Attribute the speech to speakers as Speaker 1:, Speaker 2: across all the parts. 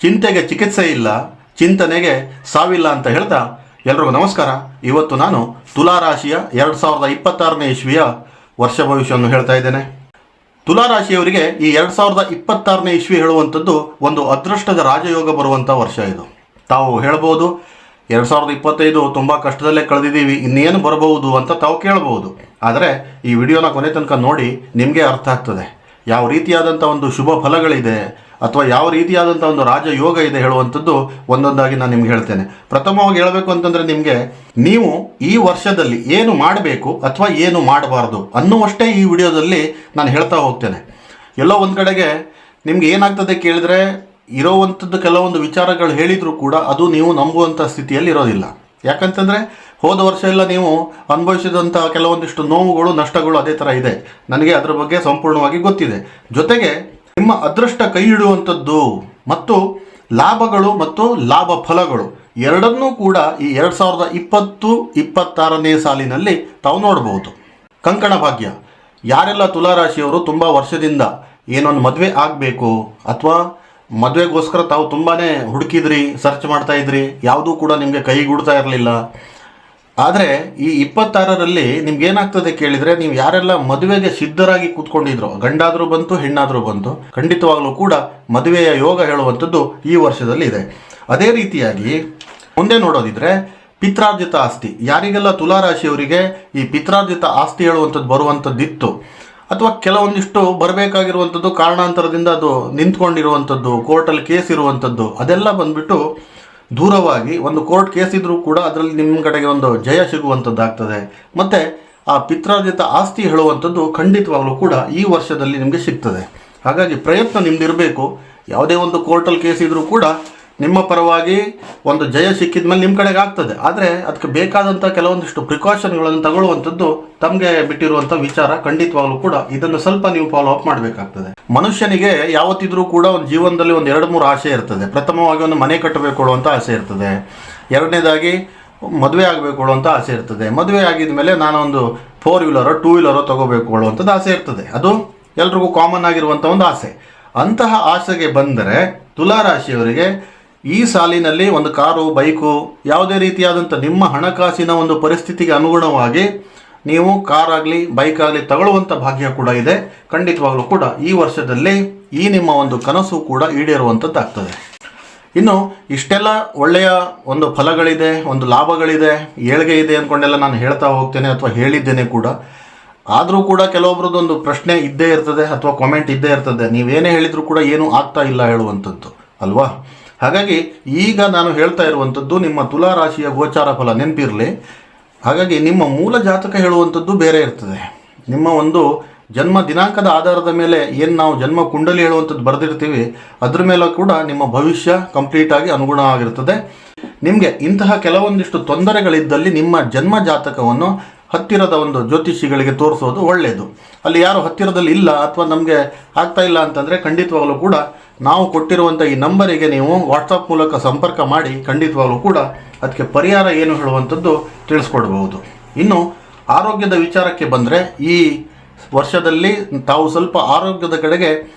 Speaker 1: ಚಿಂತೆಗೆ ಚಿಕಿತ್ಸೆ ಇಲ್ಲ, ಚಿಂತನೆಗೆ ಸಾವಿಲ್ಲ ಅಂತ ಹೇಳ್ತಾ ಎಲ್ರಿಗೂ ನಮಸ್ಕಾರ. ಇವತ್ತು ನಾನು ತುಲಾರಾಶಿಯ 2026ನೇ ಇಸ್ವಿಯ ವರ್ಷ ಭವಿಷ್ಯವನ್ನು ಹೇಳ್ತಾ ಇದ್ದೇನೆ. ತುಲಾರಾಶಿಯವರಿಗೆ ಈ 2026ನೇ ಇಸ್ವಿ ಹೇಳುವಂಥದ್ದು ಒಂದು ಅದೃಷ್ಟದ ರಾಜಯೋಗ ಬರುವಂಥ ವರ್ಷ ಇದು. ತಾವು ಹೇಳ್ಬೋದು 2025 ತುಂಬ ಕಷ್ಟದಲ್ಲೇ ಕಳೆದಿದ್ದೀವಿ, ಇನ್ನೇನು ಬರಬಹುದು ಅಂತ ತಾವು ಕೇಳಬಹುದು. ಆದರೆ ಈ ವಿಡಿಯೋನ ಕೊನೆ ತನಕ ನೋಡಿ ನಿಮಗೆ ಅರ್ಥ ಆಗ್ತದೆ ಯಾವ ರೀತಿಯಾದಂಥ ಒಂದು ಶುಭ ಫಲಗಳಿದೆ ಅಥವಾ ಯಾವ ರೀತಿಯಾದಂಥ ಒಂದು ರಾಜಯೋಗ ಇದೆ ಹೇಳುವಂಥದ್ದು ಒಂದೊಂದಾಗಿ ನಾನು ನಿಮ್ಗೆ ಹೇಳ್ತೇನೆ. ಪ್ರಥಮವಾಗಿ ಹೇಳಬೇಕು ಅಂತಂದರೆ ನಿಮಗೆ ನೀವು ಈ ವರ್ಷದಲ್ಲಿ ಏನು ಮಾಡಬೇಕು ಅಥವಾ ಏನು ಮಾಡಬಾರ್ದು ಅನ್ನುವಷ್ಟೇ ಈ ವಿಡಿಯೋದಲ್ಲಿ ನಾನು ಹೇಳ್ತಾ ಹೋಗ್ತೇನೆ. ಎಲ್ಲೋ ಒಂದು ಕಡೆಗೆ ನಿಮ್ಗೆ ಏನಾಗ್ತದೆ ಕೇಳಿದರೆ ಇರೋವಂಥದ್ದು ಕೆಲವೊಂದು ವಿಚಾರಗಳು ಹೇಳಿದರೂ ಕೂಡ ಅದು ನೀವು ನಂಬುವಂಥ ಸ್ಥಿತಿಯಲ್ಲಿ ಇರೋದಿಲ್ಲ. ಯಾಕಂತಂದರೆ ಹೋದ ವರ್ಷ ಎಲ್ಲ ನೀವು ಅನುಭವಿಸಿದಂಥ ಕೆಲವೊಂದಿಷ್ಟು ನೋವುಗಳು ನಷ್ಟಗಳು ಅದೇ ಥರ ಇದೆ. ನನಗೆ ಅದರ ಬಗ್ಗೆ ಸಂಪೂರ್ಣವಾಗಿ ಗೊತ್ತಿದೆ. ಜೊತೆಗೆ ನಿಮ್ಮ ಅದೃಷ್ಟ ಕೈ ಹಿಡುವಂಥದ್ದು ಮತ್ತು ಲಾಭಗಳು ಮತ್ತು ಲಾಭ ಫಲಗಳು ಎರಡನ್ನೂ ಕೂಡ ಈ 2020-26ನೇ ಸಾಲಿನಲ್ಲಿ ತಾವು ನೋಡಬಹುದು. ಕಂಕಣ ಭಾಗ್ಯ ಯಾರೆಲ್ಲ ತುಲಾರಾಶಿಯವರು ತುಂಬ ವರ್ಷದಿಂದ ಏನೊಂದು ಮದುವೆ ಆಗಬೇಕು ಅಥವಾ ಮದುವೆಗೋಸ್ಕರ ತಾವು ತುಂಬಾ ಹುಡುಕಿದ್ರಿ, ಸರ್ಚ್ ಮಾಡ್ತಾ ಇದ್ರಿ, ಯಾವುದೂ ಕೂಡ ನಿಮಗೆ ಕೈಗೂಡ್ತಾ ಇರಲಿಲ್ಲ. ಆದರೆ ಈ 26ರಲ್ಲಿ ನಿಮ್ಗೇನಾಗ್ತದೆ ಕೇಳಿದರೆ ನೀವು ಯಾರೆಲ್ಲ ಮದುವೆಗೆ ಸಿದ್ಧರಾಗಿ ಕೂತ್ಕೊಂಡಿದ್ರು, ಗಂಡಾದರೂ ಬಂತು ಹೆಣ್ಣಾದರೂ ಬಂತು, ಖಂಡಿತವಾಗಲೂ ಕೂಡ ಮದುವೆಯ ಯೋಗ ಹೇಳುವಂಥದ್ದು ಈ ವರ್ಷದಲ್ಲಿ ಇದೆ. ಅದೇ ರೀತಿಯಾಗಿ ಮುಂದೆ ನೋಡೋದಿದ್ರೆ ಪಿತ್ರಾರ್ಜಿತ ಆಸ್ತಿ ಯಾರಿಗೆಲ್ಲ ತುಲಾರಾಶಿಯವರಿಗೆ ಈ ಪಿತ್ರಾರ್ಜಿತ ಆಸ್ತಿ ಹೇಳುವಂಥದ್ದು ಬರುವಂಥದ್ದಿತ್ತು ಅಥವಾ ಕೆಲವೊಂದಿಷ್ಟು ಬರಬೇಕಾಗಿರುವಂಥದ್ದು ಕಾರಣಾಂತರದಿಂದ ಅದು ನಿಂತ್ಕೊಂಡಿರುವಂಥದ್ದು, ಕೋರ್ಟಲ್ಲಿ ಕೇಸ್ ಇರುವಂಥದ್ದು, ಅದೆಲ್ಲ ಬಂದುಬಿಟ್ಟು ದೂರವಾಗಿ ಒಂದು ಕೋರ್ಟ್ ಕೇಸ್ ಇದ್ದರೂ ಕೂಡ ಅದರಲ್ಲಿ ನಿಮ್ಮ ಕಡೆಗೆ ಒಂದು ಜಯ ಸಿಗುವಂಥದ್ದಾಗ್ತದೆ. ಮತ್ತು ಆ ಪಿತ್ರಾರ್ಜಿತ ಆಸ್ತಿ ಹೇಳುವಂಥದ್ದು ಖಂಡಿತವಾಗಲೂ ಕೂಡ ಈ ವರ್ಷದಲ್ಲಿ ನಿಮಗೆ ಸಿಗ್ತದೆ. ಹಾಗಾಗಿ ಪ್ರಯತ್ನ ನಿಮ್ದಿರಬೇಕು. ಯಾವುದೇ ಒಂದು ಕೋರ್ಟಲ್ಲಿ ಕೇಸ್ ಇದ್ದರೂ ಕೂಡ ನಿಮ್ಮ ಪರವಾಗಿ ಒಂದು ಜಯ ಸಿಕ್ಕಿದ ಮೇಲೆ ನಿಮ್ಮ ಕಡೆಗೆ ಆಗ್ತದೆ. ಆದರೆ ಅದಕ್ಕೆ ಬೇಕಾದಂಥ ಕೆಲವೊಂದಿಷ್ಟು ಪ್ರಿಕಾಷನ್ಗಳನ್ನು ತಗೊಳ್ಳುವಂಥದ್ದು ತಮಗೆ ಬಿಟ್ಟಿರುವಂಥ ವಿಚಾರ. ಖಂಡಿತವಾಗಲೂ ಕೂಡ ಇದನ್ನು ಸ್ವಲ್ಪ ನೀವು ಫಾಲೋ ಅಪ್ ಮಾಡಬೇಕಾಗ್ತದೆ. ಮನುಷ್ಯನಿಗೆ ಯಾವತ್ತಿದ್ರೂ ಕೂಡ ಒಂದು ಜೀವನದಲ್ಲಿ ಒಂದು 2-3 ಆಸೆ ಇರ್ತದೆ. ಪ್ರಥಮವಾಗಿ ಒಂದು ಮನೆ ಕಟ್ಟಬೇಕು ಅನ್ನುವಂಥ ಆಸೆ ಇರ್ತದೆ. ಎರಡನೇದಾಗಿ ಮದುವೆ ಆಗಬೇಕು ಅನ್ನುವಂಥ ಆಸೆ ಇರ್ತದೆ. ಮದುವೆ ಆಗಿದ ಮೇಲೆ ನಾನೊಂದು 4 ವೀಲರೋ 2 ವೀಲರೋ ತಗೋಬೇಕು ಅನ್ನುವಂಥದ್ದು ಆಸೆ ಇರ್ತದೆ. ಅದು ಎಲ್ರಿಗೂ ಕಾಮನ್ ಆಗಿರುವಂಥ ಒಂದು ಆಸೆ. ಅಂತಹ ಆಸೆಗೆ ಬಂದರೆ ತುಲಾರಾಶಿಯವರಿಗೆ ಈ ಸಾಲಿನಲ್ಲಿ ಒಂದು ಕಾರು, ಬೈಕು, ಯಾವುದೇ ರೀತಿಯಾದಂಥ ನಿಮ್ಮ ಹಣಕಾಸಿನ ಒಂದು ಪರಿಸ್ಥಿತಿಗೆ ಅನುಗುಣವಾಗಿ ನೀವು ಕಾರಾಗಲಿ ಬೈಕ್ ಆಗಲಿ ತಗೊಳ್ಳುವಂಥ ಭಾಗ್ಯ ಕೂಡ ಇದೆ. ಖಂಡಿತವಾಗಲೂ ಕೂಡ ಈ ವರ್ಷದಲ್ಲಿ ಈ ನಿಮ್ಮ ಒಂದು ಕನಸು ಕೂಡ ಈಡೇರುವಂಥದ್ದಾಗ್ತದೆ. ಇನ್ನು ಇಷ್ಟೆಲ್ಲ ಒಳ್ಳೆಯ ಒಂದು ಫಲಗಳಿದೆ, ಒಂದು ಲಾಭಗಳಿದೆ, ಏಳ್ಗೆ ಇದೆ ಅಂದ್ಕೊಂಡೆಲ್ಲ ನಾನು ಹೇಳ್ತಾ ಹೋಗ್ತೇನೆ ಅಥವಾ ಹೇಳಿದ್ದೇನೆ ಕೂಡ. ಆದರೂ ಕೂಡ ಕೆಲವೊಬ್ರದ್ದೊಂದು ಪ್ರಶ್ನೆ ಇದ್ದೇ ಇರ್ತದೆ ಅಥವಾ ಕಾಮೆಂಟ್ ಇದ್ದೇ ಇರ್ತದೆ, ನೀವೇನೇ ಹೇಳಿದರೂ ಕೂಡ ಏನೂ ಆಗ್ತಾ ಇಲ್ಲ ಹೇಳುವಂಥದ್ದು ಅಲ್ವಾ. ಹಾಗಾಗಿ ಈಗ ನಾನು ಹೇಳ್ತಾ ಇರುವಂಥದ್ದು ನಿಮ್ಮ ತುಲಾರಾಶಿಯ ಗೋಚಾರ ಫಲ ನೆನಪಿರಲಿ. ಹಾಗಾಗಿ ನಿಮ್ಮ ಮೂಲ ಜಾತಕ ಹೇಳುವಂಥದ್ದು ಬೇರೆ ಇರ್ತದೆ. ನಿಮ್ಮ ಒಂದು ಜನ್ಮ ದಿನಾಂಕದ ಆಧಾರದ ಮೇಲೆ ಏನು ನಾವು ಜನ್ಮ ಕುಂಡಲಿ ಹೇಳುವಂಥದ್ದು ಬರೆದಿರ್ತೀವಿ ಅದ್ರ ಮೇಲೆ ಕೂಡ ನಿಮ್ಮ ಭವಿಷ್ಯ ಕಂಪ್ಲೀಟಾಗಿ ಅನುಗುಣ ಆಗಿರ್ತದೆ. ನಿಮಗೆ ಇಂತಹ ಕೆಲವೊಂದಿಷ್ಟು ತೊಂದರೆಗಳಿದ್ದಲ್ಲಿ ನಿಮ್ಮ ಜನ್ಮ ಜಾತಕವನ್ನು ಹತ್ತಿರದ ಒಂದು ಜ್ಯೋತಿಷಿಗಳಿಗೆ ತೋರಿಸೋದು ಒಳ್ಳೆಯದು. ಅಲ್ಲಿ ಯಾರು ಹತ್ತಿರದಲ್ಲಿ ಇಲ್ಲ ಅಥವಾ ನಮಗೆ ಆಗ್ತಾ ಇಲ್ಲ ಅಂತಂದರೆ ಖಂಡಿತವಾಗಲೂ ಕೂಡ ನಾವು ಕೊಟ್ಟಿರುವಂಥ ಈ ನಂಬರಿಗೆ ನೀವು ವಾಟ್ಸಪ್ ಮೂಲಕ ಸಂಪರ್ಕ ಮಾಡಿ ಖಂಡಿತವಾಗಲೂ ಕೂಡ ಅದಕ್ಕೆ ಪರಿಹಾರ ಏನು ಹೇಳುವಂಥದ್ದು ತಿಳಿಸ್ಕೊಡ್ಬೋದು. ಇನ್ನು ಆರೋಗ್ಯದ ವಿಚಾರಕ್ಕೆ ಬಂದರೆ ಈ ವರ್ಷದಲ್ಲಿ ತಾವು ಸ್ವಲ್ಪ ಆರೋಗ್ಯದ ಕಡೆಗೆ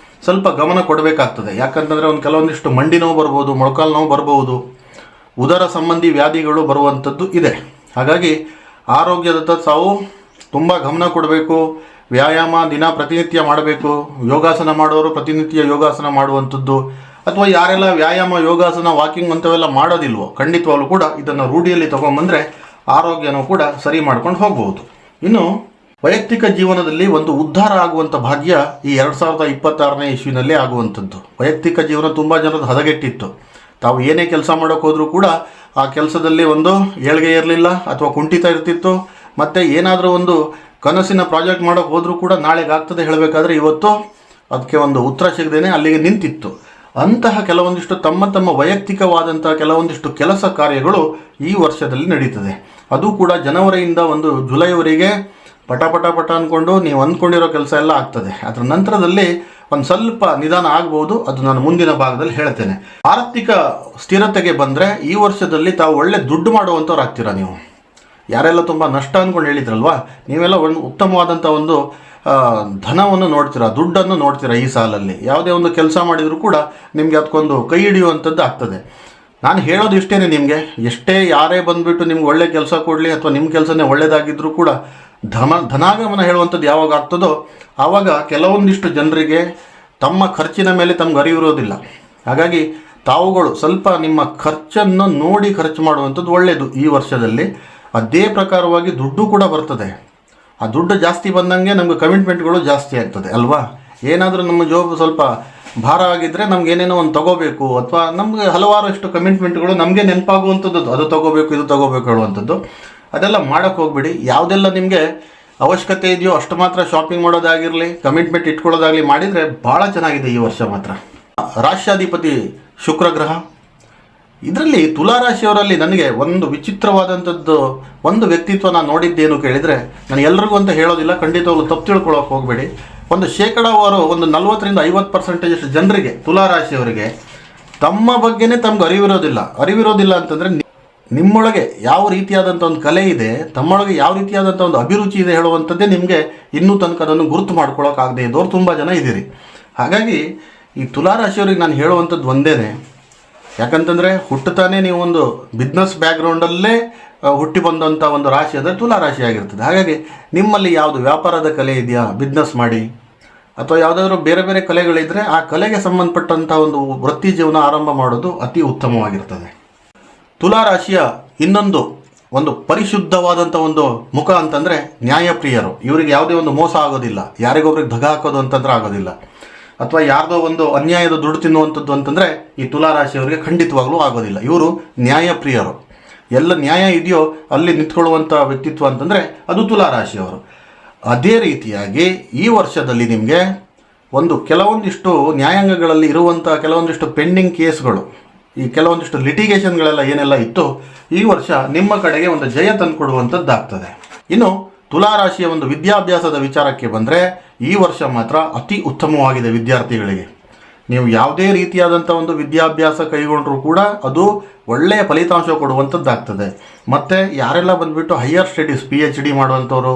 Speaker 1: ಸ್ವಲ್ಪ ಗಮನ ಕೊಡಬೇಕಾಗ್ತದೆ. ಯಾಕಂತಂದರೆ ಒಂದು ಕೆಲವೊಂದಿಷ್ಟು ಮಂಡಿ ನೋವು ಬರ್ಬೋದು, ಮೊಳಕಾಲು ನೋವು ಬರ್ಬೋದು, ಉದರ ಸಂಬಂಧಿ ವ್ಯಾಧಿಗಳು ಬರುವಂಥದ್ದು ಇದೆ. ಹಾಗಾಗಿ ಆರೋಗ್ಯದತ್ತ ತಾವು ತುಂಬ ಗಮನ ಕೊಡಬೇಕು. ವ್ಯಾಯಾಮ ದಿನ ಪ್ರತಿನಿತ್ಯ ಮಾಡಬೇಕು. ಯೋಗಾಸನ ಮಾಡೋರು ಪ್ರತಿನಿತ್ಯ ಯೋಗಾಸನ ಮಾಡುವಂಥದ್ದು ಅಥವಾ ಯಾರೆಲ್ಲ ವ್ಯಾಯಾಮ, ಯೋಗಾಸನ, ವಾಕಿಂಗ್ ಅಂಥವೆಲ್ಲ ಮಾಡೋದಿಲ್ವೋ ಖಂಡಿತವಾಗ್ಲೂ ಕೂಡ ಇದನ್ನು ರೂಢಿಯಲ್ಲಿ ತೊಗೊಂಬಂದರೆ ಆರೋಗ್ಯನೂ ಕೂಡ ಸರಿ ಮಾಡ್ಕೊಂಡು ಹೋಗ್ಬೋದು. ಇನ್ನು ವೈಯಕ್ತಿಕ ಜೀವನದಲ್ಲಿ ಒಂದು ಉದ್ಧಾರ ಆಗುವಂಥ ಭಾಗ್ಯ ಈ 2026ನೇ ಇಸ್ವಿನಲ್ಲೇ ಆಗುವಂಥದ್ದು. ವೈಯಕ್ತಿಕ ಜೀವನ ತುಂಬ ಜನರದ್ದು ಹದಗೆಟ್ಟಿತ್ತು. ತಾವು ಏನೇ ಕೆಲಸ ಮಾಡೋಕ್ಕೆ ಹೋದರೂ ಕೂಡ ಆ ಕೆಲಸದಲ್ಲಿ ಒಂದು ಏಳ್ಗೆ ಇರಲಿಲ್ಲ ಅಥವಾ ಕುಂಠಿತ ಇರ್ತಿತ್ತು. ಮತ್ತು ಏನಾದರೂ ಒಂದು ಕನಸಿನ ಪ್ರಾಜೆಕ್ಟ್ ಮಾಡೋಕ್ಕೆ ಹೋದರೂ ಕೂಡ ನಾಳೆಗೆ ಆಗ್ತದೆ ಹೇಳಬೇಕಾದ್ರೆ ಇವತ್ತು ಅದಕ್ಕೆ ಒಂದು ಉತ್ತರ ಸಿಗದೇನೆ ಅಲ್ಲಿಗೆ ನಿಂತಿತ್ತು. ಅಂತಹ ಕೆಲವೊಂದಿಷ್ಟು ತಮ್ಮ ವೈಯಕ್ತಿಕವಾದಂಥ ಕೆಲವೊಂದಿಷ್ಟು ಕೆಲಸ ಕಾರ್ಯಗಳು ಈ ವರ್ಷದಲ್ಲಿ ನಡೀತದೆ. ಅದು ಕೂಡ ಜನವರಿಯಿಂದ ಒಂದು ಜುಲೈವರೆಗೆ ಪಟ ಅಂದ್ಕೊಂಡು ನೀವು ಅಂದ್ಕೊಂಡಿರೋ ಕೆಲಸ ಎಲ್ಲ ಆಗ್ತದೆ. ಅದರ ನಂತರದಲ್ಲಿ ಒಂದು ಸ್ವಲ್ಪ ನಿಧಾನ ಆಗ್ಬೋದು. ಅದು ನಾನು ಮುಂದಿನ ಭಾಗದಲ್ಲಿ ಹೇಳ್ತೇನೆ. ಆರ್ಥಿಕ ಸ್ಥಿರತೆಗೆ ಬಂದರೆ ಈ ವರ್ಷದಲ್ಲಿ ತಾವು ಒಳ್ಳೆ ದುಡ್ಡು ಮಾಡುವಂಥವ್ರು ಆಗ್ತೀರಾ. ನೀವು ಯಾರೆಲ್ಲ ತುಂಬ ನಷ್ಟ ಅಂದ್ಕೊಂಡು ಹೇಳಿದ್ರಲ್ವಾ, ನೀವೆಲ್ಲ ಒಂದು ಉತ್ತಮವಾದಂಥ ಒಂದು ಧನವನ್ನು ನೋಡ್ತೀರಾ, ದುಡ್ಡನ್ನು ನೋಡ್ತೀರಾ. ಈ ಸಾಲಲ್ಲಿ ಯಾವುದೇ ಒಂದು ಕೆಲಸ ಮಾಡಿದರೂ ಕೂಡ ನಿಮಗೆ ಅದಕ್ಕೊಂದು ಕೈ ಹಿಡಿಯುವಂಥದ್ದು ಆಗ್ತದೆ. ನಾನು ಹೇಳೋದು ಇಷ್ಟೇ, ನಿಮಗೆ ಎಷ್ಟೇ ಯಾರೇ ಬಂದುಬಿಟ್ಟು ನಿಮ್ಗೆ ಒಳ್ಳೆ ಕೆಲಸ ಕೊಡಲಿ ಅಥವಾ ನಿಮ್ಮ ಕೆಲಸನೇ ಒಳ್ಳೆಯದಾಗಿದ್ದರೂ ಕೂಡ ಧನಾಗಮನ ಹೇಳುವಂಥದ್ದು ಯಾವಾಗ ಆಗ್ತದೋ ಆವಾಗ ಕೆಲವೊಂದಿಷ್ಟು ಜನರಿಗೆ ತಮ್ಮ ಖರ್ಚಿನ ಮೇಲೆ ತಮ್ಗೆ ಅರಿವಿರೋದಿಲ್ಲ. ಹಾಗಾಗಿ ತಾವುಗಳು ಸ್ವಲ್ಪ ನಿಮ್ಮ ಖರ್ಚನ್ನು ನೋಡಿ ಖರ್ಚು ಮಾಡುವಂಥದ್ದು ಒಳ್ಳೆಯದು. ಈ ವರ್ಷದಲ್ಲಿ ಅದೇ ಪ್ರಕಾರವಾಗಿ ದುಡ್ಡು ಕೂಡ ಬರ್ತದೆ. ಆ ದುಡ್ಡು ಜಾಸ್ತಿ ಬಂದಂಗೆ ನಮಗೆ ಕಮಿಟ್ಮೆಂಟ್ಗಳು ಜಾಸ್ತಿ ಆಗ್ತದೆ ಅಲ್ವಾ. ಏನಾದರೂ ನಮ್ಮ ಜೋಬು ಸ್ವಲ್ಪ ಭಾರ ಆಗಿದ್ದರೆ ನಮ್ಗೆ ಏನೇನೋ ಒಂದು ತೊಗೋಬೇಕು ಅಥವಾ ನಮಗೆ ಹಲವಾರು ಇಷ್ಟು ಕಮಿಟ್ಮೆಂಟ್ಗಳು ನಮಗೆ ನೆನಪಾಗುವಂಥದ್ದು, ಅದು ತೊಗೋಬೇಕು ಇದು ತೊಗೋಬೇಕು ಹೇಳುವಂಥದ್ದು. ಅದೆಲ್ಲ ಮಾಡೋಕ್ಕೆ ಹೋಗ್ಬಿಡಿ. ಯಾವುದೆಲ್ಲ ನಿಮಗೆ ಅವಶ್ಯಕತೆ ಇದೆಯೋ ಅಷ್ಟು ಮಾತ್ರ ಶಾಪಿಂಗ್ ಮಾಡೋದಾಗಿರಲಿ, ಕಮಿಟ್ಮೆಂಟ್ ಇಟ್ಕೊಳ್ಳೋದಾಗಲಿ ಮಾಡಿದರೆ ಭಾಳ ಚೆನ್ನಾಗಿದೆ ಈ ವರ್ಷ ಮಾತ್ರ. ರಾಶ್ಯಾಧಿಪತಿ ಶುಕ್ರ ಗ್ರಹ. ಇದರಲ್ಲಿ ತುಲಾರಾಶಿಯವರಲ್ಲಿ ನನಗೆ ಒಂದು ವಿಚಿತ್ರವಾದಂಥದ್ದು ಒಂದು ವ್ಯಕ್ತಿತ್ವ ನಾನು ನೋಡಿದ್ದೇನು ಕೇಳಿದರೆ, ನಾನು ಎಲ್ರಿಗೂ ಅಂತ ಹೇಳೋದಿಲ್ಲ, ಖಂಡಿತವಾಗ್ಲೂ ತಪ್ಪು ತಿಳ್ಕೊಳ್ಳೋಕೆ ಹೋಗಬೇಡಿ. ಒಂದು ಶೇಕಡಾವಾರು ಒಂದು 40-50% ಜನರಿಗೆ, ತುಲಾರಾಶಿಯವರಿಗೆ ತಮ್ಮ ಬಗ್ಗೆನೇ ತಮ್ಗೆ ಅರಿವಿರೋದಿಲ್ಲ ಅಂತಂದರೆ ನಿಮ್ಮೊಳಗೆ ಯಾವ ರೀತಿಯಾದಂಥ ಒಂದು ಕಲೆ ಇದೆ, ತಮ್ಮೊಳಗೆ ಯಾವ ರೀತಿಯಾದಂಥ ಒಂದು ಅಭಿರುಚಿ ಇದೆ ಹೇಳುವಂಥದ್ದೇ ನಿಮಗೆ ಇನ್ನೂ ತನಕ ಅದನ್ನು ಗುರುತು ಮಾಡ್ಕೊಳ್ಳೋಕ್ಕಾಗದೇ ಇದ್ದವ್ರು ತುಂಬ ಜನ ಇದ್ದೀರಿ. ಹಾಗಾಗಿ ಈ ತುಲಾರಾಶಿಯವ್ರಿಗೆ ನಾನು ಹೇಳುವಂಥದ್ದು ಒಂದೇ, ಯಾಕಂತಂದರೆ ಹುಟ್ಟುತ್ತಾನೆ ನೀವು ಒಂದು ಬಿಸ್ನೆಸ್ ಬ್ಯಾಕ್ಗ್ರೌಂಡಲ್ಲೇ ಹುಟ್ಟಿ ಬಂದಂಥ ಒಂದು ರಾಶಿ ಅಂದರೆ ತುಲಾರಾಶಿ ಆಗಿರ್ತದೆ. ಹಾಗಾಗಿ ನಿಮ್ಮಲ್ಲಿ ಯಾವುದು ವ್ಯಾಪಾರದ ಕಲೆ ಇದೆಯಾ, ಬಿಸ್ನೆಸ್ ಮಾಡಿ, ಅಥವಾ ಯಾವುದಾದ್ರೂ ಬೇರೆ ಬೇರೆ ಕಲೆಗಳಿದ್ದರೆ ಆ ಕಲೆಗೆ ಸಂಬಂಧಪಟ್ಟಂಥ ಒಂದು ವೃತ್ತಿ ಜೀವನ ಆರಂಭ ಮಾಡೋದು ಅತಿ ಉತ್ತಮವಾಗಿರ್ತದೆ. ತುಲಾರಾಶಿಯ ಇನ್ನೊಂದು ಒಂದು ಪರಿಶುದ್ಧವಾದಂಥ ಒಂದು ಮುಖ ಅಂತಂದರೆ ನ್ಯಾಯಪ್ರಿಯರು. ಇವರಿಗೆ ಯಾವುದೇ ಒಂದು ಮೋಸ ಆಗೋದಿಲ್ಲ, ಯಾರಿಗೊಬ್ರಿಗೆ ದಗ ಹಾಕೋದು ಅಂತಂದ್ರೆ ಆಗೋದಿಲ್ಲ, ಅಥವಾ ಯಾರ್ದೋ ಒಂದು ಅನ್ಯಾಯದ ದುಡ್ಡು ತಿನ್ನುವಂಥದ್ದು ಅಂತಂದರೆ ಈ ತುಲಾರಾಶಿಯವರಿಗೆ ಖಂಡಿತವಾಗ್ಲೂ ಆಗೋದಿಲ್ಲ. ಇವರು ನ್ಯಾಯಪ್ರಿಯರು. ಎಲ್ಲ ನ್ಯಾಯ ಇದೆಯೋ ಅಲ್ಲಿ ನಿಂತ್ಕೊಳ್ಳುವಂಥ ವ್ಯಕ್ತಿತ್ವ ಅಂತಂದರೆ ಅದು ತುಲಾರಾಶಿಯವರು. ಅದೇ ರೀತಿಯಾಗಿ ಈ ವರ್ಷದಲ್ಲಿ ನಿಮಗೆ ಒಂದು ಕೆಲವೊಂದಿಷ್ಟು ನ್ಯಾಯಾಂಗಗಳಲ್ಲಿ ಇರುವಂಥ ಕೆಲವೊಂದಿಷ್ಟು ಪೆಂಡಿಂಗ್ ಕೇಸ್ಗಳು, ಈ ಕೆಲವೊಂದಿಷ್ಟು ಲಿಟಿಗೇಷನ್ಗಳೆಲ್ಲ ಏನೆಲ್ಲ ಇತ್ತು, ಈ ವರ್ಷ ನಿಮ್ಮ ಕಡೆಗೆ ಒಂದು ಜಯ ತಂದುಕೊಡುವಂಥದ್ದಾಗ್ತದೆ. ಇನ್ನು ತುಲಾರಾಶಿಯ ಒಂದು ವಿದ್ಯಾಭ್ಯಾಸದ ವಿಚಾರಕ್ಕೆ ಬಂದರೆ ಈ ವರ್ಷ ಮಾತ್ರ ಅತಿ ಉತ್ತಮವಾಗಿದೆ ವಿದ್ಯಾರ್ಥಿಗಳಿಗೆ. ನೀವು ಯಾವುದೇ ರೀತಿಯಾದಂಥ ಒಂದು ವಿದ್ಯಾಭ್ಯಾಸ ಕೈಗೊಂಡರೂ ಕೂಡ ಅದು ಒಳ್ಳೆಯ ಫಲಿತಾಂಶ ಕೊಡುವಂಥದ್ದಾಗ್ತದೆ. ಮತ್ತು ಯಾರೆಲ್ಲ ಬಂದುಬಿಟ್ಟು higher studies PhD ಮಾಡುವಂಥವ್ರು,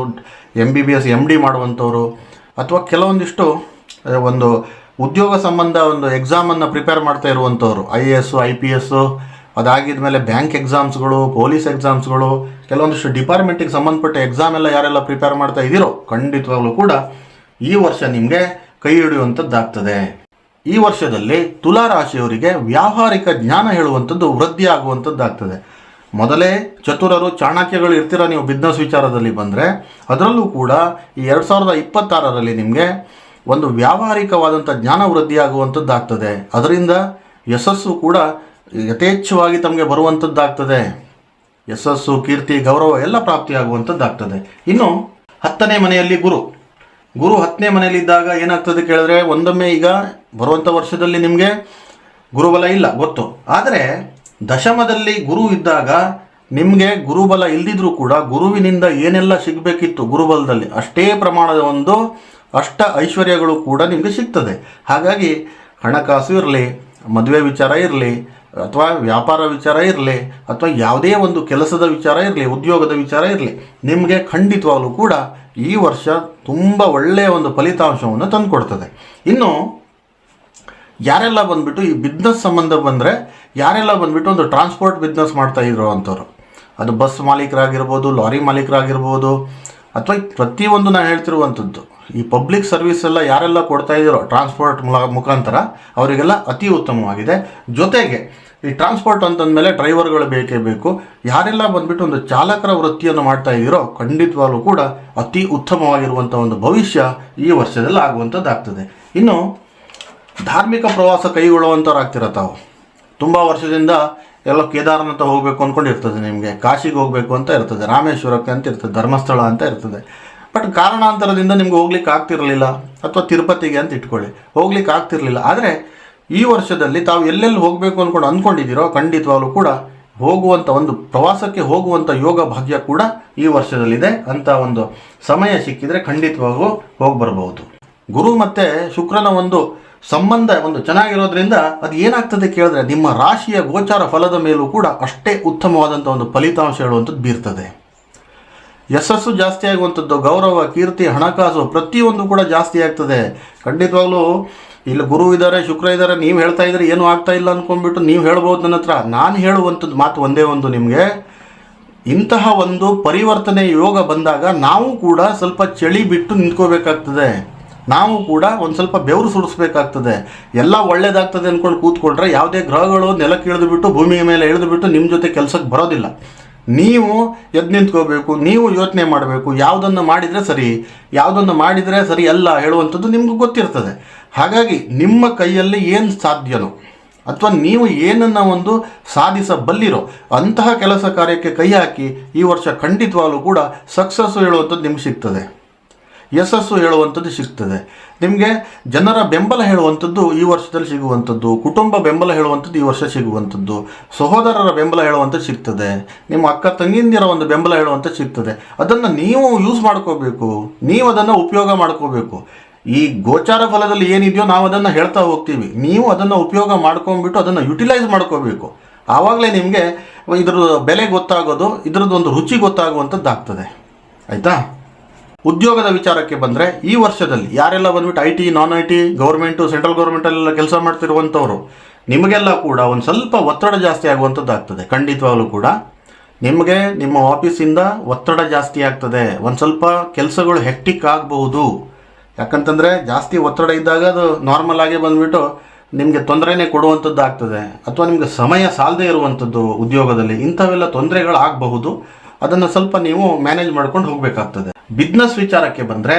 Speaker 1: MBBS MD ಮಾಡುವಂಥವ್ರು, ಅಥವಾ ಕೆಲವೊಂದಿಷ್ಟು ಒಂದು ಉದ್ಯೋಗ ಸಂಬಂಧ ಒಂದು ಎಕ್ಸಾಮನ್ನು ಪ್ರಿಪೇರ್ ಮಾಡ್ತಾ ಇರುವಂಥವ್ರು, IAS IPS, ಅದಾಗಿದ ಮೇಲೆ ಬ್ಯಾಂಕ್ ಎಕ್ಸಾಮ್ಸ್ಗಳು, ಪೊಲೀಸ್ ಎಕ್ಸಾಮ್ಸ್ಗಳು, ಕೆಲವೊಂದಿಷ್ಟು ಡಿಪಾರ್ಟ್ಮೆಂಟಿಗೆ ಸಂಬಂಧಪಟ್ಟ ಎಕ್ಸಾಮ್ ಎಲ್ಲ ಯಾರೆಲ್ಲ ಪ್ರಿಪೇರ್ ಮಾಡ್ತಾ ಇದ್ದೀರೋ ಖಂಡಿತವಾಗ್ಲೂ ಕೂಡ ಈ ವರ್ಷ ನಿಮಗೆ ಕೈ ಹಿಡಿಯುವಂಥದ್ದಾಗ್ತದೆ. ಈ ವರ್ಷದಲ್ಲಿ ತುಲಾರಾಶಿಯವರಿಗೆ ವ್ಯಾವಹಾರಿಕ ಜ್ಞಾನ ಹೇಳುವಂಥದ್ದು ವೃದ್ಧಿ ಆಗುವಂಥದ್ದಾಗ್ತದೆ. ಮೊದಲೇ ಚತುರರು ಚಾಣಕ್ಯಗಳು ಇರ್ತೀರ ನೀವು ಬಿಸ್ನೆಸ್ ವಿಚಾರದಲ್ಲಿ ಬಂದರೆ, ಅದರಲ್ಲೂ ಕೂಡ ಈ 2026ರಲ್ಲಿ ನಿಮಗೆ ಒಂದು ವ್ಯಾವಹಾರಿಕವಾದಂಥ ಜ್ಞಾನ ವೃದ್ಧಿಯಾಗುವಂಥದ್ದಾಗ್ತದೆ. ಅದರಿಂದ ಯಶಸ್ಸು ಕೂಡ ಯಥೇಚ್ಛವಾಗಿ ತಮಗೆ ಬರುವಂಥದ್ದಾಗ್ತದೆ. ಯಶಸ್ಸು, ಕೀರ್ತಿ, ಗೌರವ ಎಲ್ಲ ಪ್ರಾಪ್ತಿಯಾಗುವಂಥದ್ದಾಗ್ತದೆ. ಇನ್ನು 10ನೇ ಮನೆಯಲ್ಲಿ ಗುರು 10ನೇ ಮನೆಯಲ್ಲಿದ್ದಾಗ ಏನಾಗ್ತದೆ ಕೇಳಿದ್ರೆ, ಒಂದೊಮ್ಮೆ ಈಗ ಬರುವಂಥ ವರ್ಷದಲ್ಲಿ ನಿಮಗೆ ಗುರುಬಲ ಇಲ್ಲ ಗೊತ್ತು, ಆದರೆ ದಶಮದಲ್ಲಿ ಗುರು ಇದ್ದಾಗ ನಿಮಗೆ ಗುರುಬಲ ಇಲ್ಲದಿದ್ರೂ ಕೂಡ ಗುರುವಿನಿಂದ ಏನೆಲ್ಲ ಸಿಗಬೇಕಿತ್ತು ಗುರುಬಲದಲ್ಲಿ ಅಷ್ಟೇ ಪ್ರಮಾಣದ ಒಂದು ಅಷ್ಟ ಐಶ್ವರ್ಯಗಳು ಕೂಡ ನಿಮಗೆ ಸಿಗ್ತದೆ. ಹಾಗಾಗಿ ಹಣಕಾಸು ಇರಲಿ, ಮದುವೆ ವಿಚಾರ ಇರಲಿ, ಅಥವಾ ವ್ಯಾಪಾರ ವಿಚಾರ ಇರಲಿ, ಅಥವಾ ಯಾವುದೇ ಒಂದು ಕೆಲಸದ ವಿಚಾರ ಇರಲಿ, ಉದ್ಯೋಗದ ವಿಚಾರ ಇರಲಿ, ನಿಮಗೆ ಖಂಡಿತವಾಗಲೂ ಕೂಡ ಈ ವರ್ಷ ತುಂಬ ಒಳ್ಳೆಯ ಒಂದು ಫಲಿತಾಂಶವನ್ನು ತಂದುಕೊಡ್ತದೆ. ಇನ್ನು ಯಾರೆಲ್ಲ ಬಂದುಬಿಟ್ಟು ಈ ಬಿಸ್ನೆಸ್ ಸಂಬಂಧ ಬಂದರೆ, ಯಾರೆಲ್ಲ ಬಂದುಬಿಟ್ಟು ಒಂದು ಟ್ರಾನ್ಸ್ಪೋರ್ಟ್ ಬಿಸ್ನೆಸ್ ಮಾಡ್ತಾಯಿದ್ರು ಅಂಥವ್ರು, ಅದು ಬಸ್ ಮಾಲೀಕರಾಗಿರ್ಬೋದು, ಲಾರಿ ಮಾಲೀಕರಾಗಿರ್ಬೋದು, ಅಥವಾ ಪ್ರತಿಯೊಂದು ನಾನು ಹೇಳ್ತಿರುವಂಥದ್ದು ಈ ಪಬ್ಲಿಕ್ ಸರ್ವಿಸ್ ಎಲ್ಲ ಯಾರೆಲ್ಲ ಕೊಡ್ತಾ ಇದ್ದೀರೋ ಟ್ರಾನ್ಸ್ಪೋರ್ಟ್ ಮುಖಾಂತರ ಅವರಿಗೆಲ್ಲ ಅತಿ ಉತ್ತಮವಾಗಿದೆ. ಜೊತೆಗೆ ಈ ಟ್ರಾನ್ಸ್ಪೋರ್ಟ್ ಅಂತಂದಮೇಲೆ ಡ್ರೈವರ್ಗಳು ಬೇಕೇ ಬೇಕು. ಯಾರೆಲ್ಲ ಬಂದುಬಿಟ್ಟು ಒಂದು ಚಾಲಕರ ವೃತ್ತಿಯನ್ನು ಮಾಡ್ತಾ ಇದ್ದೀರೋ ಖಂಡಿತವಾಗ್ಲೂ ಕೂಡ ಅತಿ ಉತ್ತಮವಾಗಿರುವಂಥ ಒಂದು ಭವಿಷ್ಯ ಈ ವರ್ಷದಲ್ಲಿ ಆಗುವಂಥದ್ದಾಗ್ತದೆ. ಇನ್ನು ಧಾರ್ಮಿಕ ಪ್ರವಾಸ ಕೈಗೊಳ್ಳುವಂಥವ್ರು ಆಗ್ತಿರ ತಾವು. ತುಂಬ ವರ್ಷದಿಂದ ಎಲ್ಲ ಕೇದಾರನಾಥ ಹೋಗಬೇಕು ಅಂದ್ಕೊಂಡಿರ್ತದೆ, ನಿಮಗೆ ಕಾಶಿಗೆ ಹೋಗಬೇಕು ಅಂತ ಇರ್ತದೆ, ರಾಮೇಶ್ವರಕ್ಕೆ ಅಂತ ಇರ್ತದೆ, ಧರ್ಮಸ್ಥಳ ಅಂತ ಇರ್ತದೆ. ಬಟ್ ಕಾರಣಾಂತರದಿಂದ ನಿಮ್ಗೆ ಹೋಗ್ಲಿಕ್ಕೆ ಆಗ್ತಿರಲಿಲ್ಲ, ಅಥವಾ ತಿರುಪತಿಗೆ ಅಂತ ಇಟ್ಕೊಳ್ಳಿ, ಹೋಗ್ಲಿಕ್ಕೆ ಆಗ್ತಿರಲಿಲ್ಲ. ಆದರೆ ಈ ವರ್ಷದಲ್ಲಿ ತಾವು ಎಲ್ಲೆಲ್ಲಿ ಹೋಗಬೇಕು ಅಂದ್ಕೊಂಡಿದ್ದೀರೋ ಖಂಡಿತವಾಗ್ಲೂ ಕೂಡ ಹೋಗುವಂಥ ಒಂದು ಪ್ರವಾಸಕ್ಕೆ ಹೋಗುವಂಥ ಯೋಗ ಭಾಗ್ಯ ಕೂಡ ಈ ವರ್ಷದಲ್ಲಿದೆ. ಅಂತ ಒಂದು ಸಮಯ ಸಿಕ್ಕಿದರೆ ಖಂಡಿತವಾಗೂ ಹೋಗಿ ಬರಬಹುದು. ಗುರು ಮತ್ತು ಶುಕ್ರನ ಒಂದು ಸಂಬಂಧ ಒಂದು ಚೆನ್ನಾಗಿರೋದ್ರಿಂದ ಅದು ಏನಾಗ್ತದೆ ಕೇಳಿದ್ರೆ, ನಿಮ್ಮ ರಾಶಿಯ ಗೋಚಾರ ಫಲದ ಮೇಲೂ ಕೂಡ ಅಷ್ಟೇ ಉತ್ತಮವಾದಂಥ ಒಂದು ಫಲಿತಾಂಶ ಹೇಳುವಂಥದ್ದು ಬೀರ್ತದೆ. ಯಶಸ್ಸು ಜಾಸ್ತಿ ಆಗುವಂಥದ್ದು, ಗೌರವ, ಕೀರ್ತಿ, ಹಣಕಾಸು ಪ್ರತಿಯೊಂದು ಕೂಡ ಜಾಸ್ತಿ ಆಗ್ತದೆ. ಖಂಡಿತವಾಗ್ಲೂ ಇಲ್ಲಿ ಗುರು ಇದ್ದಾರೆ, ಶುಕ್ರ ಇದ್ದಾರೆ, ನೀವು ಹೇಳ್ತಾ ಇದ್ದೀರಿ ಏನೂ ಆಗ್ತಾ ಇಲ್ಲ ಅಂದ್ಕೊಂಡ್ಬಿಟ್ಟು ನೀವು ಹೇಳ್ಬೋದು ನನ್ನ ಹತ್ರ. ನಾನು ಹೇಳುವಂಥದ್ದು ಮಾತು ಒಂದೇ ಒಂದು, ನಿಮಗೆ ಇಂತಹ ಒಂದು ಪರಿವರ್ತನೆ ಯೋಗ ಬಂದಾಗ ನಾವು ಕೂಡ ಸ್ವಲ್ಪ ಚಳಿ ಬಿಟ್ಟು ನಿಂತ್ಕೋಬೇಕಾಗ್ತದೆ. ನಾವು ಕೂಡ ಒಂದು ಸ್ವಲ್ಪ ಬೆವರು ಸುಡಿಸ್ಬೇಕಾಗ್ತದೆ. ಎಲ್ಲ ಒಳ್ಳೇದಾಗ್ತದೆ ಅಂದ್ಕೊಂಡು ಕೂತ್ಕೊಂಡ್ರೆ ಯಾವುದೇ ಗ್ರಹಗಳು ನೆಲಕ್ಕೆ ಇಳಿದುಬಿಟ್ಟು ಭೂಮಿಯ ಮೇಲೆ ಇಳಿದುಬಿಟ್ಟು ನಿಮ್ಮ ಜೊತೆ ಕೆಲಸಕ್ಕೆ ಬರೋದಿಲ್ಲ. ನೀವು ಎದ್ದು ನಿಂತ್ಕೋಬೇಕು, ನೀವು ಯೋಚನೆ ಮಾಡಬೇಕು, ಯಾವುದನ್ನು ಮಾಡಿದರೆ ಸರಿ, ಯಾವುದನ್ನು ಮಾಡಿದರೆ ಸರಿ ಅಲ್ಲ ಹೇಳುವಂಥದ್ದು ನಿಮ್ಗೆ ಗೊತ್ತಿರ್ತದೆ. ಹಾಗಾಗಿ ನಿಮ್ಮ ಕೈಯಲ್ಲಿ ಏನು ಸಾಧ್ಯನೋ ಅಥವಾ ನೀವು ಏನನ್ನು ಒಂದು ಸಾಧಿಸಬಲ್ಲಿರೋ ಅಂತಹ ಕೆಲಸ ಕಾರ್ಯಕ್ಕೆ ಕೈ ಹಾಕಿ ಈ ವರ್ಷ ಖಂಡಿತವಾಗಲೂ ಕೂಡ ಸಕ್ಸಸ್ಸು ಹೇಳುವಂಥದ್ದು ನಿಮ್ಗೆ ಸಿಗ್ತದೆ, ಯಶಸ್ಸು ಹೇಳುವಂಥದ್ದು ಸಿಗ್ತದೆ. ನಿಮಗೆ ಜನರ ಬೆಂಬಲ ಹೇಳುವಂಥದ್ದು ಈ ವರ್ಷದಲ್ಲಿ ಸಿಗುವಂಥದ್ದು, ಕುಟುಂಬ ಬೆಂಬಲ ಹೇಳುವಂಥದ್ದು ಈ ವರ್ಷ ಸಿಗುವಂಥದ್ದು, ಸಹೋದರರ ಬೆಂಬಲ ಹೇಳುವಂಥದ್ದು ಸಿಗ್ತದೆ, ನಿಮ್ಮ ಅಕ್ಕ ತಂಗಿಂದಿರ ಒಂದು ಬೆಂಬಲ ಹೇಳುವಂಥದ್ದು ಸಿಗ್ತದೆ. ಅದನ್ನು ನೀವು ಯೂಸ್ ಮಾಡ್ಕೋಬೇಕು, ನೀವು ಅದನ್ನು ಉಪಯೋಗ ಮಾಡ್ಕೋಬೇಕು. ಈ ಗೋಚಾರ ಫಲದಲ್ಲಿ ಏನಿದೆಯೋ ನಾವು ಅದನ್ನು ಹೇಳ್ತಾ ಹೋಗ್ತೀವಿ, ನೀವು ಅದನ್ನು ಉಪಯೋಗ ಮಾಡ್ಕೊಂಡ್ಬಿಟ್ಟು ಅದನ್ನು ಯುಟಿಲೈಸ್ ಮಾಡ್ಕೋಬೇಕು. ಆವಾಗಲೇ ನಿಮಗೆ ಇದ್ರದ್ದು ಬೆಲೆ ಗೊತ್ತಾಗೋದು, ಇದ್ರದ್ದು ಒಂದು ರುಚಿ ಗೊತ್ತಾಗುವಂಥದ್ದು ಆಗ್ತದೆ. ಆಯಿತಾ? ಉದ್ಯೋಗದ ವಿಚಾರಕ್ಕೆ ಬಂದರೆ ಈ ವರ್ಷದಲ್ಲಿ ಯಾರೆಲ್ಲ ಬಂದ್ಬಿಟ್ಟು I T, non I T, government, central ಗೌರ್ಮೆಂಟಲ್ಲೆಲ್ಲ ಕೆಲಸ ಮಾಡ್ತಿರುವಂಥವ್ರು, ನಿಮಗೆಲ್ಲ ಕೂಡ ಒಂದು ಸ್ವಲ್ಪ ಒತ್ತಡ ಜಾಸ್ತಿ ಆಗುವಂಥದ್ದು ಆಗ್ತದೆ. ಖಂಡಿತವಾಗಲೂ ಕೂಡ ನಿಮಗೆ ನಿಮ್ಮ ಆಫೀಸಿಂದ ಒತ್ತಡ ಜಾಸ್ತಿ ಆಗ್ತದೆ. ಒಂದು ಸ್ವಲ್ಪ ಕೆಲಸಗಳು ಹೆಕ್ಟಿಕ್ ಆಗಬಹುದು. ಯಾಕಂತಂದರೆ ಜಾಸ್ತಿ ಒತ್ತಡ ಇದ್ದಾಗ ಅದು ನಾರ್ಮಲ್ ಆಗಿ ಬಂದುಬಿಟ್ಟು ನಿಮಗೆ ತೊಂದರೆನೇ ಕೊಡುವಂಥದ್ದು ಆಗ್ತದೆ, ಅಥವಾ ನಿಮಗೆ ಸಮಯ ಸಾಲದೇ ಇರುವಂಥದ್ದು ಉದ್ಯೋಗದಲ್ಲಿ ಇಂಥವೆಲ್ಲ ತೊಂದರೆಗಳಾಗಬಹುದು. ಅದನ್ನು ಸ್ವಲ್ಪ ನೀವು ಮ್ಯಾನೇಜ್ ಮಾಡ್ಕೊಂಡು ಹೋಗಬೇಕಾಗ್ತದೆ. ಬಿಸ್ನೆಸ್ ವಿಚಾರಕ್ಕೆ ಬಂದರೆ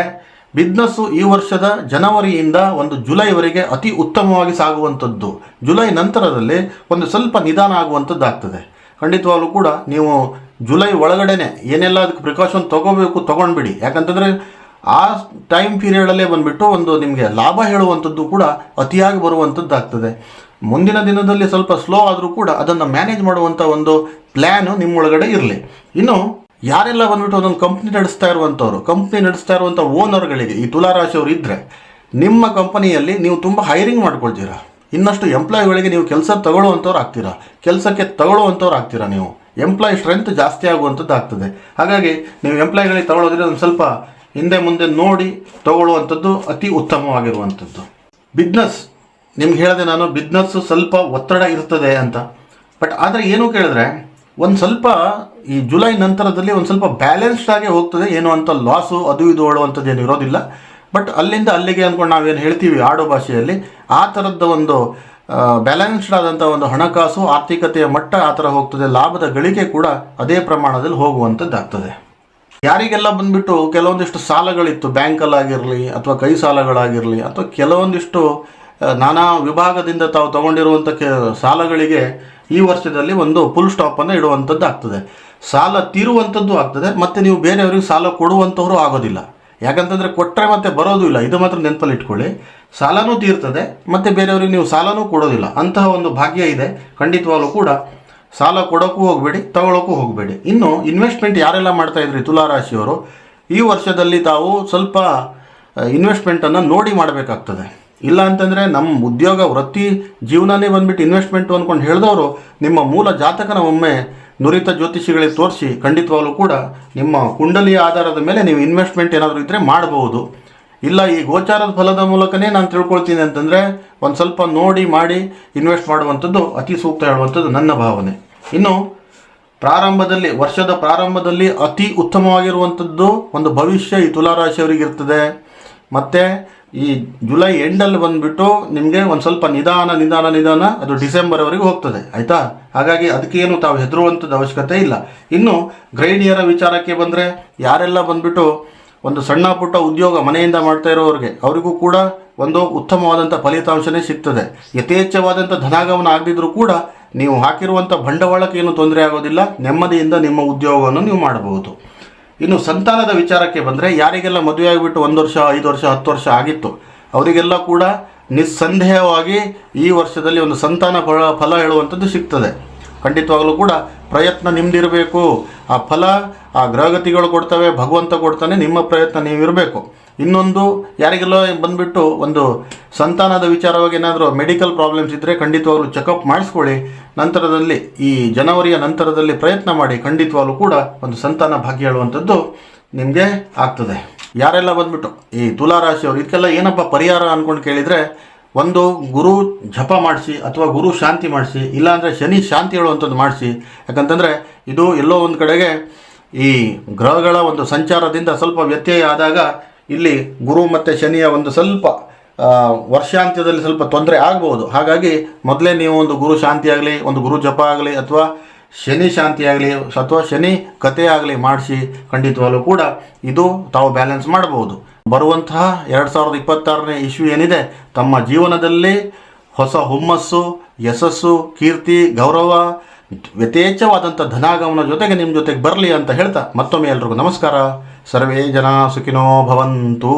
Speaker 1: ಬಿಸ್ನೆಸ್ಸು ಈ ವರ್ಷದ ಜನವರಿಯಿಂದ ಒಂದು ಜುಲೈವರೆಗೆ ಅತಿ ಉತ್ತಮವಾಗಿ ಸಾಗುವಂಥದ್ದು. ಜುಲೈ ನಂತರದಲ್ಲಿ ಒಂದು ಸ್ವಲ್ಪ ನಿಧಾನ ಆಗುವಂಥದ್ದು ಆಗ್ತದೆ. ಖಂಡಿತವಾಗ್ಲೂ ಕೂಡ ನೀವು ಜುಲೈ ಒಳಗಡೆನೆ ಏನೆಲ್ಲ ಅದಕ್ಕೆ ಪ್ರಿಕಾಷನ್ ತೊಗೋಬೇಕು ತೊಗೊಂಡ್ಬಿಡಿ. ಯಾಕಂತಂದರೆ ಆ ಟೈಮ್ ಪೀರಿಯಡಲ್ಲೇ ಬಂದುಬಿಟ್ಟು ಒಂದು ನಿಮಗೆ ಲಾಭ ಹೇಳುವಂಥದ್ದು ಕೂಡ ಅತಿಯಾಗಿ ಬರುವಂಥದ್ದು ಆಗ್ತದೆ. ಮುಂದಿನ ದಿನದಲ್ಲಿ ಸ್ವಲ್ಪ ಸ್ಲೋ ಆದರೂ ಕೂಡ ಅದನ್ನು ಮ್ಯಾನೇಜ್ ಮಾಡುವಂಥ ಒಂದು ಪ್ಲ್ಯಾನು ನಿಮ್ಮೊಳಗಡೆ ಇರಲಿ. ಇನ್ನು ಯಾರೆಲ್ಲ ಬಂದುಬಿಟ್ಟು ಒಂದೊಂದು ಕಂಪ್ನಿ ನಡೆಸ್ತಾ ಇರುವಂಥ ಓನರ್ಗಳಿಗೆ ಈ ತುಲಾರಾಶಿಯವರು ಇದ್ದರೆ, ನಿಮ್ಮ ಕಂಪನಿಯಲ್ಲಿ ನೀವು ತುಂಬ ಹೈರಿಂಗ್ ಮಾಡ್ಕೊಳ್ತೀರಾ, ಇನ್ನಷ್ಟು ಎಂಪ್ಲಾಯಿಗಳಿಗೆ ನೀವು ಕೆಲಸ ತಗೊಳ್ಳುವಂಥವ್ರು ಆಗ್ತೀರಾ. ನೀವು ಎಂಪ್ಲಾಯಿ ಸ್ಟ್ರೆಂತ್ ಜಾಸ್ತಿ ಆಗುವಂಥದ್ದು ಆಗ್ತದೆ. ಹಾಗಾಗಿ ನೀವು ಎಂಪ್ಲಾಯಿಗಳಿಗೆ ತಗೊಳ್ಳೋದ್ರೆ ಒಂದು ಸ್ವಲ್ಪ ಹಿಂದೆ ಮುಂದೆ ನೋಡಿ ತಗೊಳ್ಳುವಂಥದ್ದು ಅತಿ ಉತ್ತಮವಾಗಿರುವಂಥದ್ದು. ಬಿಸ್ನೆಸ್ ನಿಮ್ಗೆ ಹೇಳಿದೆ ನಾನು, ಬಿಸ್ನೆಸ್ಸು ಸ್ವಲ್ಪ ಒತ್ತಡ ಇರ್ತದೆ ಅಂತ. ಬಟ್ ಆದರೆ ಏನು ಕೇಳಿದ್ರೆ ಒಂದು ಸ್ವಲ್ಪ ಈ ಜುಲೈ ನಂತರದಲ್ಲಿ ಒಂದು ಸ್ವಲ್ಪ ಬ್ಯಾಲೆನ್ಸ್ಡ್ ಆಗಿ ಹೋಗ್ತದೆ. ಏನು ಅಂತ ಲಾಸು ಅದು ಇದು ಹೇಳುವಂಥದ್ದು ಏನು ಇರೋದಿಲ್ಲ. ಬಟ್ ಅಲ್ಲಿಂದ ಅಲ್ಲಿಗೆ ಅಂದ್ಕೊಂಡು ನಾವೇನು ಹೇಳ್ತೀವಿ ಆಡೋ ಭಾಷೆಯಲ್ಲಿ, ಆ ಥರದ ಒಂದು ಬ್ಯಾಲೆನ್ಸ್ಡ್ ಆದಂಥ ಒಂದು ಹಣಕಾಸು ಆರ್ಥಿಕತೆಯ ಮಟ್ಟ ಆ ಥರ ಹೋಗ್ತದೆ. ಲಾಭದ ಗಳಿಕೆ ಕೂಡ ಅದೇ ಪ್ರಮಾಣದಲ್ಲಿ ಹೋಗುವಂಥದ್ದು ಆಗ್ತದೆ. ಯಾರಿಗೆಲ್ಲ ಬಂದುಬಿಟ್ಟು ಕೆಲವೊಂದಿಷ್ಟು ಸಾಲಗಳಿತ್ತು, ಬ್ಯಾಂಕಲ್ಲಾಗಿರಲಿ ಅಥವಾ ಕೈ ಸಾಲಗಳಾಗಿರಲಿ ಅಥವಾ ಕೆಲವೊಂದಿಷ್ಟು ನಾನಾ ವಿಭಾಗದಿಂದ ತಾವು ತಗೊಂಡಿರುವಂಥ ಸಾಲಗಳಿಗೆ ಈ ವರ್ಷದಲ್ಲಿ ಒಂದು ಫುಲ್ ಸ್ಟಾಪನ್ನು ಇಡುವಂಥದ್ದು ಆಗ್ತದೆ. ಸಾಲ ತೀರುವಂಥದ್ದು ಆಗ್ತದೆ, ಮತ್ತು ನೀವು ಬೇರೆಯವ್ರಿಗೆ ಸಾಲ ಕೊಡುವಂಥವ್ರು ಆಗೋದಿಲ್ಲ. ಯಾಕಂತಂದರೆ ಕೊಟ್ಟರೆ ಮತ್ತೆ ಬರೋದು ಇಲ್ಲ. ಇದು ಮಾತ್ರ ನೆನಪಲ್ಲಿ ಇಟ್ಕೊಳ್ಳಿ, ಸಾಲನೂ ತೀರ್ತದೆ ಮತ್ತು ಬೇರೆಯವ್ರಿಗೆ ನೀವು ಸಾಲನೂ ಕೊಡೋದಿಲ್ಲ. ಅಂತಹ ಒಂದು ಭಾಗ್ಯ ಇದೆ. ಖಂಡಿತವಾಗ್ಲೂ ಕೂಡ ಸಾಲ ಕೊಡೋಕ್ಕೂ ಹೋಗಬೇಡಿ, ತಗೊಳ್ಳೋಕ್ಕೂ ಹೋಗಬೇಡಿ. ಇನ್ನು ಇನ್ವೆಸ್ಟ್ಮೆಂಟ್ ಯಾರೆಲ್ಲ ಮಾಡ್ತಾಯಿದ್ರಿ ತುಲಾರಾಶಿಯವರು, ಈ ವರ್ಷದಲ್ಲಿ ತಾವು ಸ್ವಲ್ಪ ಇನ್ವೆಸ್ಟ್ಮೆಂಟನ್ನು ನೋಡಿ ಮಾಡಬೇಕಾಗ್ತದೆ. ಇಲ್ಲ ಅಂತಂದರೆ ನಮ್ಮ ಉದ್ಯೋಗ ವೃತ್ತಿ ಜೀವನನೇ ಬಂದುಬಿಟ್ಟು ಇನ್ವೆಸ್ಟ್ಮೆಂಟು ಅಂದ್ಕೊಂಡು ಹೇಳಿದವರು ನಿಮ್ಮ ಮೂಲ ಜಾತಕನ ಒಮ್ಮೆ ನುರಿತ ಜ್ಯೋತಿಷಿಗಳಿಗೆ ತೋರಿಸಿ ಖಂಡಿತವಾಗ್ಲೂ ಕೂಡ ನಿಮ್ಮ ಕುಂಡಲಿಯ ಆಧಾರದ ಮೇಲೆ ನೀವು ಇನ್ವೆಸ್ಟ್ಮೆಂಟ್ ಏನಾದರೂ ಇದ್ದರೆ ಮಾಡಬಹುದು. ಇಲ್ಲ ಈ ಗೋಚಾರದ ಫಲದ ಮೂಲಕನೇ ನಾನು ತಿಳ್ಕೊಳ್ತೀನಿ ಅಂತಂದರೆ ಒಂದು ಸ್ವಲ್ಪ ನೋಡಿ ಮಾಡಿ ಇನ್ವೆಸ್ಟ್ ಮಾಡುವಂಥದ್ದು ಅತಿ ಸೂಕ್ತ ಹೇಳುವಂಥದ್ದು ನನ್ನ ಭಾವನೆ. ಇನ್ನು ವರ್ಷದ ಪ್ರಾರಂಭದಲ್ಲಿ ಅತಿ ಉತ್ತಮವಾಗಿರುವಂಥದ್ದು ಒಂದು ಭವಿಷ್ಯ ಈ ತುಲಾರಾಶಿಯವರಿಗೆ ಇರ್ತದೆ. ಮತ್ತು ಈ ಜುಲೈ ಎಂಡಲ್ಲಿ ಬಂದುಬಿಟ್ಟು ನಿಮಗೆ ಒಂದು ಸ್ವಲ್ಪ ನಿಧಾನ ಅದು ಡಿಸೆಂಬರ್ವರೆಗೂ ಹೋಗ್ತದೆ. ಆಯಿತಾ? ಹಾಗಾಗಿ ಅದಕ್ಕೇನು ತಾವು ಹೆದರುವಂಥದ್ದು ಅವಶ್ಯಕತೆ ಇಲ್ಲ. ಇನ್ನು ಗೃಹಿಣಿಯರ ವಿಚಾರಕ್ಕೆ ಬಂದರೆ ಯಾರೆಲ್ಲ ಬಂದುಬಿಟ್ಟು ಒಂದು ಸಣ್ಣ ಪುಟ್ಟ ಉದ್ಯೋಗ ಮನೆಯಿಂದ ಮಾಡ್ತಾ ಇರೋರಿಗೆ ಅವರಿಗೂ ಕೂಡ ಒಂದು ಉತ್ತಮವಾದಂಥ ಫಲಿತಾಂಶನೇ ಸಿಗ್ತದೆ. ಯಥೇಚ್ಛವಾದಂಥ ಧನಾಗಮನ ಆಗದಿದ್ರೂ ಕೂಡ ನೀವು ಹಾಕಿರುವಂಥ ಬಂಡವಾಳಕ್ಕೆ ಏನು ತೊಂದರೆ ಆಗೋದಿಲ್ಲ. ನೆಮ್ಮದಿಯಿಂದ ನಿಮ್ಮ ಉದ್ಯೋಗವನ್ನು ನೀವು ಮಾಡಬಹುದು. ಇನ್ನು ಸಂತಾನದ ವಿಚಾರಕ್ಕೆ ಬಂದರೆ ಯಾರಿಗೆಲ್ಲ ಮದುವೆ ಆಗಿಬಿಟ್ಟು 1 ವರ್ಷ 5 ವರ್ಷ 10 ವರ್ಷ ಆಗಿತ್ತು ಅವರಿಗೆಲ್ಲ ಕೂಡ ನಿಸ್ಸಂದೇಹವಾಗಿ ಈ ವರ್ಷದಲ್ಲಿ ಒಂದು ಸಂತಾನ ಫಲ ಹೇಳುವಂಥದ್ದು ಸಿಗ್ತದೆ. ಖಂಡಿತವಾಗಲೂ ಕೂಡ ಪ್ರಯತ್ನ ನಿಮ್ಮದಿರಬೇಕು. ಆ ಫಲ ಆ ಗ್ರಹಗತಿಗಳು ಕೊಡ್ತವೆ, ಭಗವಂತ ಕೊಡ್ತಾನೆ, ನಿಮ್ಮ ಪ್ರಯತ್ನ ನೀವಿರಬೇಕು. ಇನ್ನೊಂದು ಯಾರಿಗೆಲ್ಲೋ ಬಂದುಬಿಟ್ಟು ಒಂದು ಸಂತಾನದ ವಿಚಾರವಾಗಿ ಏನಾದರೂ ಮೆಡಿಕಲ್ ಪ್ರಾಬ್ಲಮ್ಸ್ ಇದ್ದರೆ ಖಂಡಿತವಾಗ್ಲೂ ಚೆಕಪ್ ಮಾಡಿಸ್ಕೊಳ್ಳಿ. ನಂತರದಲ್ಲಿ ಈ ಜನವರಿಯ ನಂತರದಲ್ಲಿ ಪ್ರಯತ್ನ ಮಾಡಿ, ಖಂಡಿತವಾಗ್ಲೂ ಕೂಡ ಒಂದು ಸಂತಾನ ಭಾಗ್ಯ ಹೇಳುವಂಥದ್ದು ನಿಮಗೆ ಆಗ್ತದೆ. ಯಾರೆಲ್ಲ ಬಂದುಬಿಟ್ಟು ಈ ತುಲಾರಾಶಿಯವರು ಇದಕ್ಕೆಲ್ಲ ಏನಪ್ಪ ಪರಿಹಾರ ಅಂದ್ಕೊಂಡು ಕೇಳಿದರೆ, ಒಂದು ಗುರು ಜಪ ಮಾಡಿಸಿ ಅಥವಾ ಗುರು ಶಾಂತಿ ಮಾಡಿಸಿ, ಇಲ್ಲಾಂದರೆ ಶನಿ ಶಾಂತಿ ಹೇಳುವಂಥದ್ದು ಮಾಡಿಸಿ. ಯಾಕಂತಂದರೆ ಇದು ಎಲ್ಲೋ ಒಂದು ಕಡೆಗೆ ಈ ಗ್ರಹಗಳ ಒಂದು ಸಂಚಾರದಿಂದ ಸ್ವಲ್ಪ ವ್ಯತ್ಯಯ ಆದಾಗ ಇಲ್ಲಿ ಗುರು ಮತ್ತು ಶನಿಯ ಒಂದು ಸ್ವಲ್ಪ ವರ್ಷಾಂತ್ಯದಲ್ಲಿ ಸ್ವಲ್ಪ ತೊಂದರೆ ಆಗ್ಬೋದು. ಹಾಗಾಗಿ ಮೊದಲೇ ನೀವು ಒಂದು ಗುರು ಶಾಂತಿ ಆಗಲಿ, ಒಂದು ಗುರು ಜಪ ಆಗಲಿ, ಅಥವಾ ಶನಿ ಶಾಂತಿ ಆಗಲಿ, ಅಥವಾ ಶನಿ ಕಥೆ ಆಗಲಿ ಮಾಡಿಸಿ ಖಂಡಿತವಾಗಲೂ ಕೂಡ ಇದು ತಾವು ಬ್ಯಾಲೆನ್ಸ್ ಮಾಡಬಹುದು. ಬರುವಂತಹ 2026ನೇ ಇಸ್ವಿ ಏನಿದೆ, ತಮ್ಮ ಜೀವನದಲ್ಲಿ ಹೊಸ ಹುಮ್ಮಸ್ಸು, ಯಶಸ್ಸು, ಕೀರ್ತಿ, ಗೌರವ, ಯಥೇಚ್ಛವಾದಂಥ ಧನಾಗಮನ ಜೊತೆಗೆ ನಿಮ್ಮ ಜೊತೆಗೆ ಬರಲಿ ಅಂತ ಹೇಳ್ತಾ ಮತ್ತೊಮ್ಮೆ ಎಲ್ರಿಗೂ ನಮಸ್ಕಾರ. ಸರ್ವೇ ಜನ ಸುಖಿನೋ ಭವಂತು.